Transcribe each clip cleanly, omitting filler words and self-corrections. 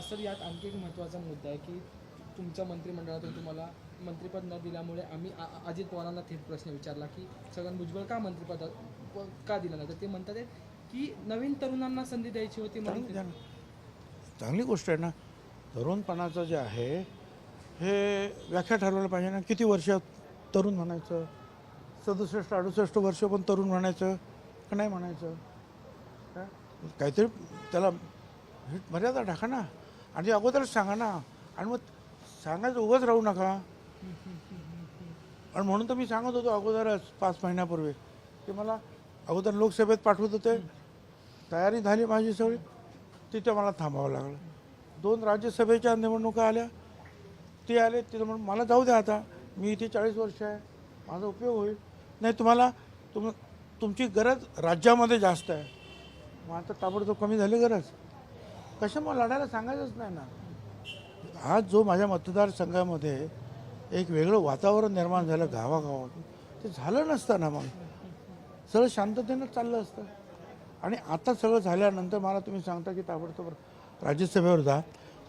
Sir यात आणखी एक महत्त्वाचा मुद्दा आहे की तुमच्या मंत्रिमंडळातून तुम्हाला मंत्रिपद न दिल्यामुळे आम्ही अजित पवारांना थेट प्रश्न विचारला की छगन भुजबळ का मंत्रिपद का दिलं नाही, तर ते म्हणतात की नवीन तरुणांना संधी द्यायची होती म्हणून. चांगली गोष्ट आहे ना. तरुणपणाचं जे आहे हे व्याख्या ठरवायला पाहिजे ना. किती वर्ष तरुण म्हणायचं, 67-68 वर्ष पण तरुण म्हणायचं का नाही म्हणायचं, काहीतरी त्याला मर्यादा टाका ना. आणि अगोदरच सांगा ना. आणि मग सांगायचं उगाच राहू नका. आणि म्हणून तर मी सांगत होतो अगोदरच 5 महिन्यापूर्वी की मला अगोदर लोकसभेत पाठवत होते, तयारी झाली माझी सगळी, तिथे मला थांबावं लागलं. 2 राज्यसभेच्या निवडणुका आल्या, ते आले, तिथं म्हणून मला जाऊ द्या आता, मी इथे 40 वर्ष आहे, माझा उपयोग होईल. नाही तुम्हाला तुमची गरज राज्यामध्ये जास्त आहे, मग आता ताबडतोब कमी झाली गरज. कशामुळे लढायला सांगायचंच नाही ना. आज जो माझ्या मतदारसंघामध्ये एक वेगळं वातावरण निर्माण झालं गावागावात, ते झालं नसतं ना. मग सगळं शांततेनं चाललं असतं. आणि आता सगळं झाल्यानंतर मला तुम्ही सांगता की ताबडतोब राज्यसभेवर जा.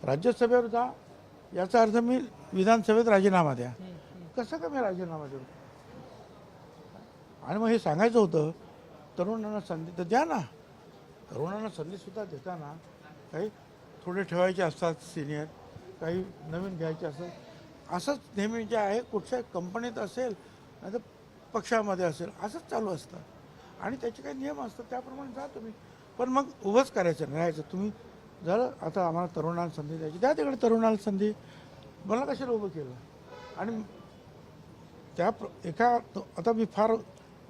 राज्यसभेवर जा याचा अर्थ मी विधानसभेत राजीनामा द्या. कसं का मी राजीनामा देऊ? आणि मग हे सांगायचं होतं तरुणांना संधी तर द्या ना. तरुणांना संधीसुद्धा देताना काही थोडे ठेवायचे असतात सिनियर, काही नवीन घ्यायचे असतात. असंच नेहमी जे आहे कुठच्या कंपनीत असेल नाही तर पक्षामध्ये असेल असंच चालू असतं. आणि त्याचे काही नियम असतात त्याप्रमाणे जा तुम्ही. पण मग उभंच करायचं नाही राहायचं. तुम्ही झालं आता आम्हाला तरुणाला संधी द्यायची, द्या तिकडे तरुणाला संधी. मला कशाला उभं केलं? आणि त्या एका आता मी फार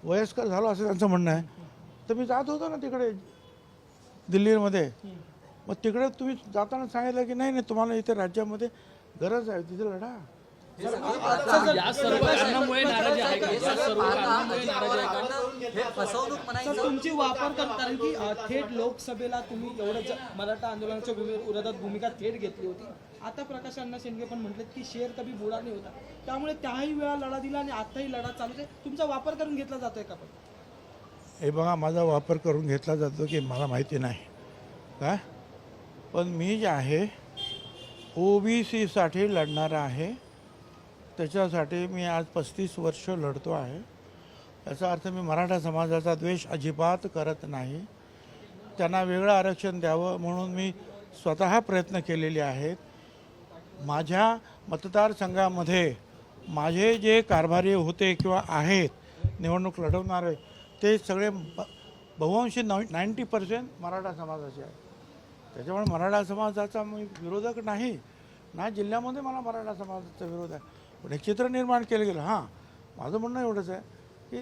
वयस्कर झालो असं त्यांचं म्हणणं आहे, तर मी जात होतो ना तिकडे दिल्लीमध्ये. मग तिकडे तुम्ही जाताना सांगितलं की नाही नाही तुम्हाला इथे राज्यामध्ये गरज आहे, तिथे लढा. तुमची वापर कारण की थेट लोकसभेला तुम्ही एवढं मराठा आंदोलनाच्या विरोधात भूमिका थेट घेतली होती. आता प्रकाश अण्णा शेंडगे पण म्हटलं की शेर कधी बुरा नाही होता, त्यामुळे त्याही वेळा लढा दिला आणि आताही लढा चालू आहे. तुमचा वापर करून घेतला जातोय का? पण हे बघा, माझा वापर करून घेतला जातो की मला माहिती नाही का. पण मी जे आहे OBCसाठी लढणारा आहे. त्याच्यासाठी मी आज 35 वर्ष लढतो आहे. याचा अर्थ मी मराठा समाजाचा द्वेष अजिबात करत नाही. त्यांना वेगळं आरक्षण द्यावं म्हणून मी स्वतः प्रयत्न केलेले आहेत. माझ्या मतदारसंघामध्ये माझे जे कारभारी होते किंवा आहेत निवडणूक लढवणारे ते सगळे बहुअंशी 90% मराठा समाजाचे आहेत. त्याच्यामुळे मराठा समाजाचा मी विरोधक नाही ना. जिल्ह्यामध्ये मला मराठा समाजाचा विरोध आहे. पण एक चित्र निर्माण केलं गेलं. हां, माझं म्हणणं एवढंच आहे की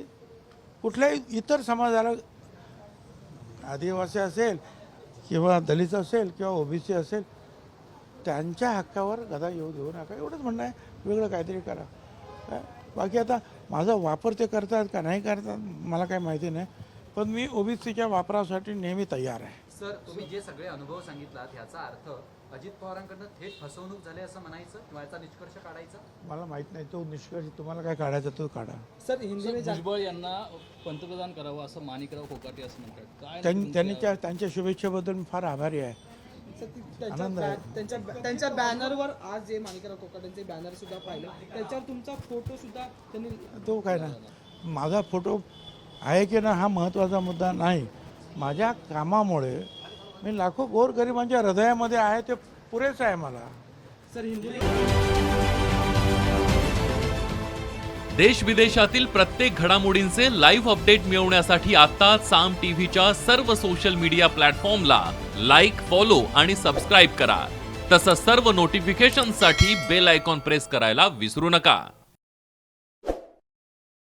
कुठल्याही इतर समाजाला, आदिवासी असेल किंवा दलित असेल किंवा OBC असेल, त्यांच्या हक्कावर गदा येऊ देऊ नका, एवढंच म्हणणं आहे. वेगळं काहीतरी करा. काय बाकी आता माझा वापर ते करतात का नाही करतात मला काही माहिती नाही. पण मी OBCच्या वापरासाठी नेहमी तयार आहे. सर, तुम्ही जे सगळे अनुभव सांगितलात ह्याचा अर्थ अजित पवारांकडनं थेट फसवणूक झाली असं म्हणायचं किंवा याचा निष्कर्ष काढायचा? मला माहीत नाही. तो निष्कर्ष तुम्हाला काय काढायचा तो काढा. सर हिंदीने भुजबळ यांना पंतप्रधान करावं असं माणिकराव कोकाटे असं म्हणतात. काय त्यांच्या शुभेच्छेबद्दल मी फार आभारी आहे. त्यांच्या बॅनरवर आज जे माणिकराव कोकाटेंचे बॅनर सुद्धा पाहिलं, त्याच्यावर तुमचा फोटो सुद्धा त्यांनी. तो काय ना, माझा फोटो आहे की ना हा महत्त्वाचा मुद्दा नाही. माझ्या कामामुळे मी लाखो गोरगरिबांच्या हृदयामध्ये आहे, ते पुरेसं आहे मला. सर हिंदी देश विदेशातील प्रत्येक घडामोडींचे लाईव्ह अपडेट मिळवण्यासाठी आता साम टीव्हीच्या सर्व सोशल मीडिया प्लॅटफॉर्मला लाईक, फॉलो आणि सबस्क्राईब करा. तसंच सर्व नोटिफिकेशनसाठी बेल आयकॉन प्रेस करायला विसरू नका.